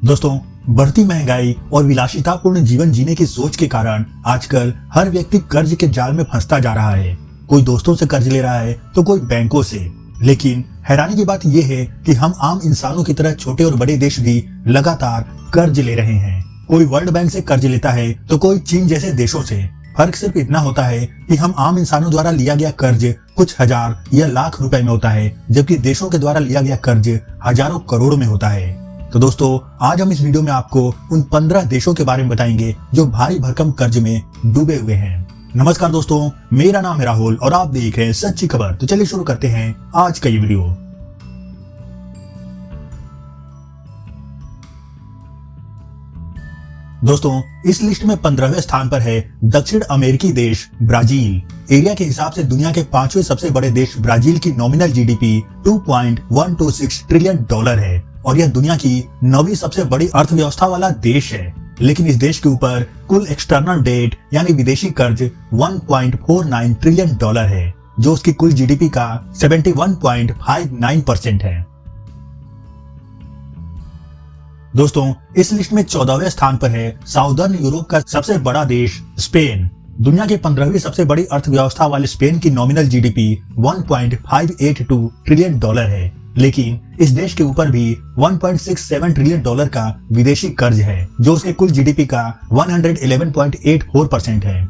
दोस्तों, बढ़ती महंगाई और विलासितापूर्ण जीवन जीने की सोच के कारण आजकल हर व्यक्ति कर्ज के जाल में फंसता जा रहा है। कोई दोस्तों से कर्ज ले रहा है तो कोई बैंकों से। लेकिन हैरानी की बात यह है कि हम आम इंसानों की तरह छोटे और बड़े देश भी लगातार कर्ज ले रहे हैं। कोई वर्ल्ड बैंक से कर्ज लेता है तो कोई चीन जैसे देशों से। फर्क सिर्फ इतना होता है कि हम आम इंसानों द्वारा लिया गया कर्ज कुछ हजार या लाख रुपए में होता है, जबकि देशों के द्वारा लिया गया कर्ज हजारों करोड़ में होता है। तो दोस्तों, आज हम इस वीडियो में आपको उन 15 देशों के बारे में बताएंगे जो भारी भरकम कर्ज में डूबे हुए हैं। नमस्कार दोस्तों, मेरा नाम है राहुल और आप देख रहे हैं सच्ची खबर। तो चलिए शुरू करते हैं आज का ये वीडियो। दोस्तों, इस लिस्ट में 15वें स्थान पर है दक्षिण अमेरिकी देश ब्राजील। एरिया के हिसाब से दुनिया के 5वें सबसे बड़े देश ब्राजील की नॉमिनल जीडीपी 2.126 ट्रिलियन डॉलर है और यह दुनिया की 9वीं सबसे बड़ी अर्थव्यवस्था वाला देश है। लेकिन इस देश के ऊपर कुल एक्सटर्नल डेट यानी विदेशी कर्ज 1.49 ट्रिलियन डॉलर है, जो उसकी कुल जीडीपी का 71.59% है। दोस्तों, इस लिस्ट में 14वें स्थान पर है साउदर्न यूरोप का सबसे बड़ा देश स्पेन। दुनिया के 15वीं सबसे बड़ी अर्थव्यवस्था वाले स्पेन की नॉमिनल जीडीपी 1.582 ट्रिलियन डॉलर है, लेकिन इस देश के ऊपर भी 1.67 ट्रिलियन डॉलर का विदेशी कर्ज है, जो उसके कुल जीडीपी का 111.84% है।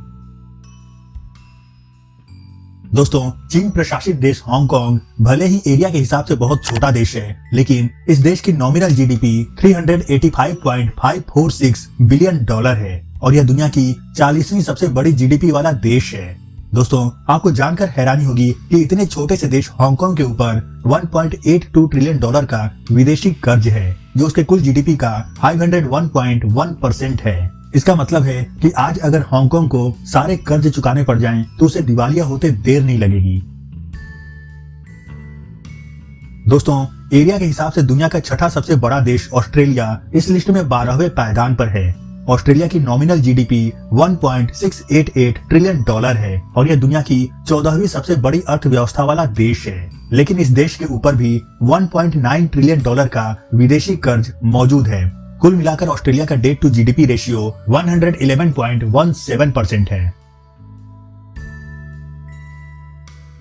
दोस्तों, चीन प्रशासित देश हांगकांग भले ही एरिया के हिसाब से बहुत छोटा देश है, लेकिन इस देश की नॉमिनल जीडीपी 385.546 बिलियन डॉलर है और यह दुनिया की 40वीं सबसे बड़ी जीडीपी वाला देश है। दोस्तों, आपको जानकर हैरानी होगी कि इतने छोटे से देश हांगकांग के ऊपर 1.82 ट्रिलियन डॉलर का विदेशी कर्ज है, जो उसके कुल जीडीपी का 501.1% है। इसका मतलब है कि आज अगर हांगकांग को सारे कर्ज चुकाने पड़ जाएं, तो उसे दिवालिया होते देर नहीं लगेगी। दोस्तों, एरिया के हिसाब से दुनिया का छठा सबसे बड़ा देश ऑस्ट्रेलिया इस लिस्ट में 12वें पायदान पर है। ऑस्ट्रेलिया की नॉमिनल जीडीपी 1.688 ट्रिलियन डॉलर है और यह दुनिया की 14वीं सबसे बड़ी अर्थव्यवस्था वाला देश है। लेकिन इस देश के ऊपर भी 1.9 ट्रिलियन डॉलर का विदेशी कर्ज मौजूद है। कुल मिलाकर ऑस्ट्रेलिया का डेट टू जीडीपी रेशियो 111.17% है।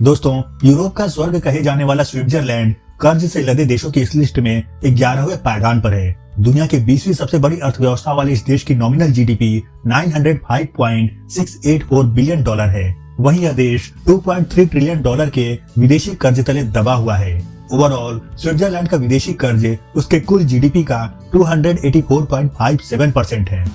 दोस्तों, यूरोप का स्वर्ग कहे जाने वाला स्विट्जरलैंड कर्ज से लदे देशों की इस लिस्ट में 11वें पायदान पर है। दुनिया के 20वीं सबसे बड़ी अर्थव्यवस्था वाले इस देश की नॉमिनल जीडीपी 905.684 बिलियन डॉलर है। वहीं यह देश 2.3 ट्रिलियन डॉलर के विदेशी कर्ज तले दबा हुआ है। ओवरऑल स्विट्जरलैंड का विदेशी कर्ज उसके कुल जीडीपी का 284.57% है।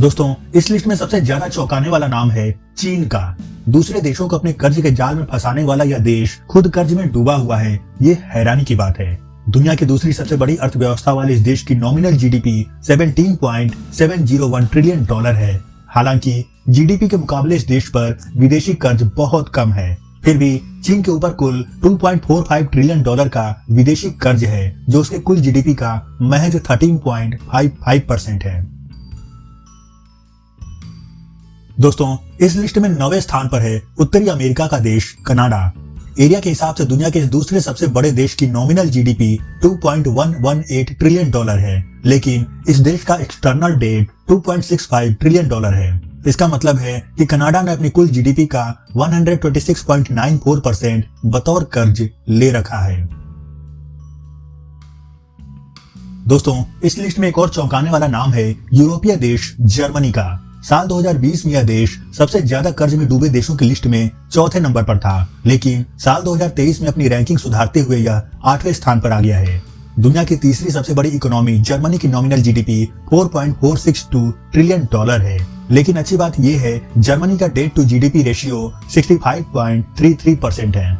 दोस्तों, इस लिस्ट में सबसे ज्यादा चौंकाने वाला नाम है चीन का। दूसरे देशों को अपने कर्ज के जाल में फंसाने वाला यह देश खुद कर्ज में डूबा हुआ है, ये हैरानी की बात है। दुनिया की दूसरी सबसे बड़ी अर्थव्यवस्था वाले इस देश की नॉमिनल जीडीपी 17.701 ट्रिलियन डॉलर है। हालांकि जीडीपी के मुकाबले इस देश पर विदेशी कर्ज बहुत कम है, फिर भी चीन के ऊपर कुल 2.45 ट्रिलियन डॉलर का विदेशी कर्ज है, जो उसके कुल जीडीपी का महज 13.55% है। दोस्तों, इस लिस्ट में 9वें स्थान पर है उत्तरी अमेरिका का देश कनाडा। एरिया के हिसाब से दुनिया के दूसरे सबसे बड़े देश की नॉमिनल जीडीपी 2.118 ट्रिलियन डॉलर है, लेकिन इस देश का एक्सटर्नल डेट 2.65 ट्रिलियन डॉलर है। इसका मतलब है कि कनाडा ने अपनी कुल जीडीपी का 126.94% बतौर कर्ज ले रखा है। दोस्तों, इस लिस्ट में एक और चौंकाने वाला नाम है यूरोपीय देश जर्मनी का। साल 2020 में यह देश सबसे ज्यादा कर्ज में डूबे देशों की लिस्ट में चौथे नंबर पर था, लेकिन साल 2023 में अपनी रैंकिंग सुधारते हुए यह 8वें स्थान पर आ गया है। दुनिया की तीसरी सबसे बड़ी इकोनॉमी जर्मनी की नॉमिनल जीडीपी 4.462 ट्रिलियन डॉलर है, लेकिन अच्छी बात यह है जर्मनी का डेट टू जीडीपी रेशियो 65.33% है।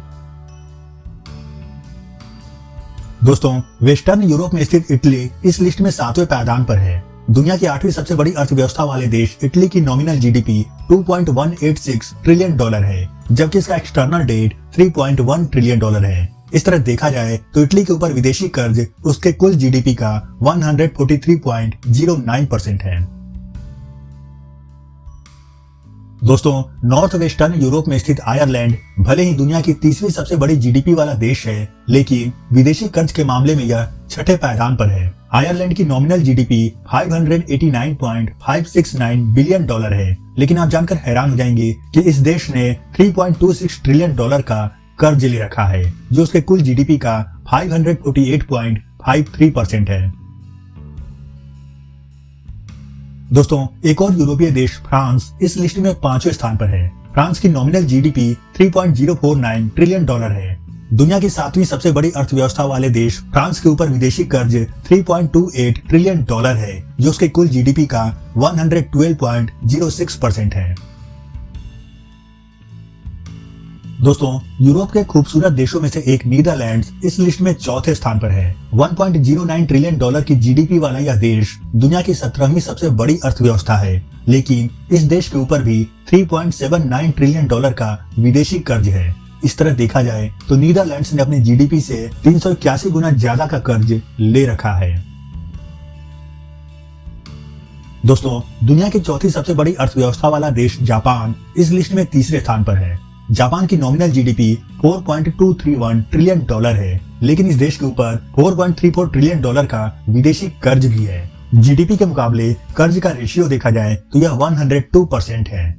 दोस्तों, वेस्टर्न यूरोप में स्थित इटली इस लिस्ट में 7वें पायदान पर है। दुनिया की 8वीं सबसे बड़ी अर्थव्यवस्था वाले देश इटली की नॉमिनल जीडीपी 2.186 ट्रिलियन डॉलर है, जबकि इसका एक्सटर्नल डेट 3.1 ट्रिलियन डॉलर है। इस तरह देखा जाए तो इटली के ऊपर विदेशी कर्ज उसके कुल जीडीपी का 143.09% है। दोस्तों, नॉर्थ वेस्टर्न यूरोप में स्थित आयरलैंड भले ही दुनिया की तीसरी सबसे बड़ी जीडीपी वाला देश है, लेकिन विदेशी कर्ज के मामले में यह छठे पायदान पर है। आयरलैंड की नॉमिनल जीडीपी 589.569 बिलियन डॉलर है, लेकिन आप जानकर हैरान हो जाएंगे कि इस देश ने 3.26 ट्रिलियन डॉलर का कर्ज ले रखा है, जो उसके कुल जीडीपी का 548.53% है। दोस्तों, एक और यूरोपीय देश फ्रांस इस लिस्ट में 5वें स्थान पर है। फ्रांस की नॉमिनल जीडीपी 3.049 ट्रिलियन डॉलर है। दुनिया की 7वीं सबसे बड़ी अर्थव्यवस्था वाले देश फ्रांस के ऊपर विदेशी कर्ज 3.28 ट्रिलियन डॉलर है, जो उसके कुल जीडीपी का 112.06% है। दोस्तों, यूरोप के खूबसूरत देशों में से एक नीदरलैंड्स इस लिस्ट में चौथे स्थान पर है। 1.09 ट्रिलियन डॉलर की जीडीपी वाला यह देश दुनिया की 17वीं सबसे बड़ी अर्थव्यवस्था है, लेकिन इस देश के ऊपर भी 3.79 ट्रिलियन डॉलर का विदेशी कर्ज है। इस तरह देखा जाए तो नीदरलैंड्स ने अपनी जीडीपी से 381 गुना ज्यादा का कर्ज ले रखा है। दोस्तों, दुनिया की चौथी सबसे बड़ी अर्थव्यवस्था वाला देश जापान इस लिस्ट में तीसरे स्थान पर है। जापान की नॉमिनल जीडीपी 4.231 ट्रिलियन डॉलर है, लेकिन इस देश के ऊपर 4.34 ट्रिलियन डॉलर का विदेशी कर्ज भी है। जीडीपी के मुकाबले कर्ज का रेशियो देखा जाए तो यह 102% है।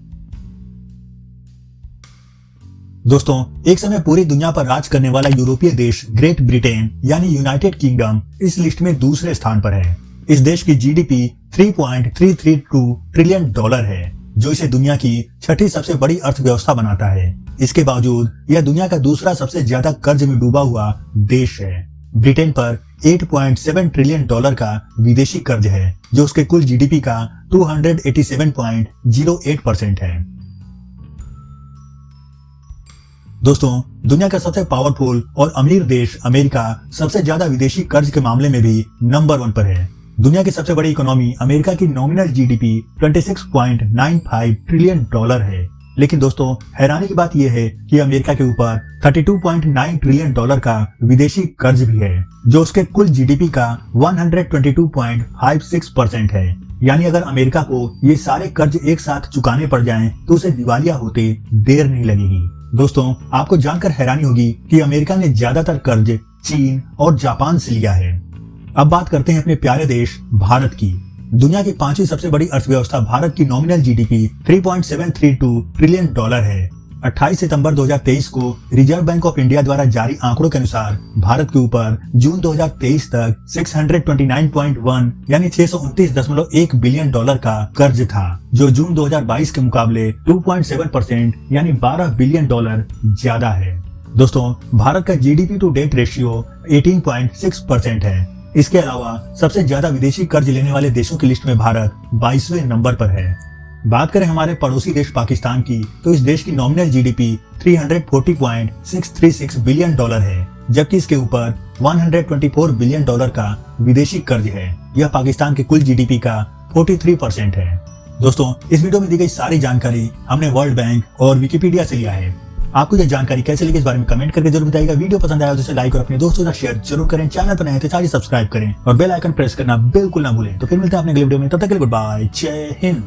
दोस्तों, एक समय पूरी दुनिया पर राज करने वाला यूरोपीय देश ग्रेट ब्रिटेन यानी यूनाइटेड किंगडम इस लिस्ट में दूसरे स्थान पर है। इस देश की जीडीपी 3.332 ट्रिलियन डॉलर है, जो इसे दुनिया की छठी सबसे बड़ी अर्थव्यवस्था बनाता है। इसके बावजूद यह दुनिया का दूसरा सबसे ज्यादा कर्ज में डूबा हुआ देश है। ब्रिटेन पर 8.7 ट्रिलियन डॉलर का विदेशी कर्ज है, जो उसके कुल जीडीपी का 287.08% है। दोस्तों, दुनिया का सबसे पावरफुल और अमीर देश अमेरिका सबसे ज्यादा विदेशी कर्ज के मामले में भी नंबर 1 पर है। दुनिया की सबसे बड़ी इकोनॉमी अमेरिका की नॉमिनल जीडीपी 26.95 ट्रिलियन डॉलर है, लेकिन दोस्तों हैरानी की बात यह है कि अमेरिका के ऊपर 32.9 ट्रिलियन डॉलर का विदेशी कर्ज भी है, जो उसके कुल जीडीपी का 122.56% है। यानी अगर अमेरिका को ये सारे कर्ज एक साथ चुकाने पड़ जाएं, तो उसे दिवालिया होते देर नहीं लगेगी। दोस्तों, आपको जानकर हैरानी होगी कि अमेरिका ने ज्यादातर कर्ज चीन और जापान से लिया है। अब बात करते हैं अपने प्यारे देश भारत की। दुनिया की 5वीं सबसे बड़ी अर्थव्यवस्था भारत की नॉमिनल जीडीपी 3.732 ट्रिलियन डॉलर है। 28 सितंबर 2023 को रिजर्व बैंक ऑफ इंडिया द्वारा जारी आंकड़ों के अनुसार भारत के ऊपर जून 2023 तक 629.1 यानी 629.1 बिलियन डॉलर का कर्ज था, जो जून 2022 के मुकाबले 2.7% यानी 12 बिलियन डॉलर ज्यादा है। दोस्तों, भारत का जीडीपी टू डेट रेशियो 18.6% है। इसके अलावा सबसे ज्यादा विदेशी कर्ज लेने वाले देशों की लिस्ट में भारत 22वें नंबर पर है। बात करें हमारे पड़ोसी देश पाकिस्तान की, तो इस देश की नॉमिनल जीडीपी 340.636 बिलियन डॉलर है, जबकि इसके ऊपर 124 बिलियन डॉलर का विदेशी कर्ज है। यह पाकिस्तान के कुल जीडीपी का 43% है। दोस्तों, इस वीडियो में दी गई सारी जानकारी हमने वर्ल्ड बैंक और विकिपीडिया से लिया है। आपको यह जानकारी कैसे लगी इस बारे में कमेंट करके जरूर बताइएगा। वीडियो पसंद आया तो इसे लाइक और अपने दोस्तों के साथ शेयर जरूर करें। चैनल पर नए हैं तो चैनल सब्सक्राइब करें और बेल आइकन प्रेस करना बिल्कुल ना भूलें। तो फिर मिलते हैं अपने अगले वीडियो में, तब तक के लिए गुड बाय, जय हिंद।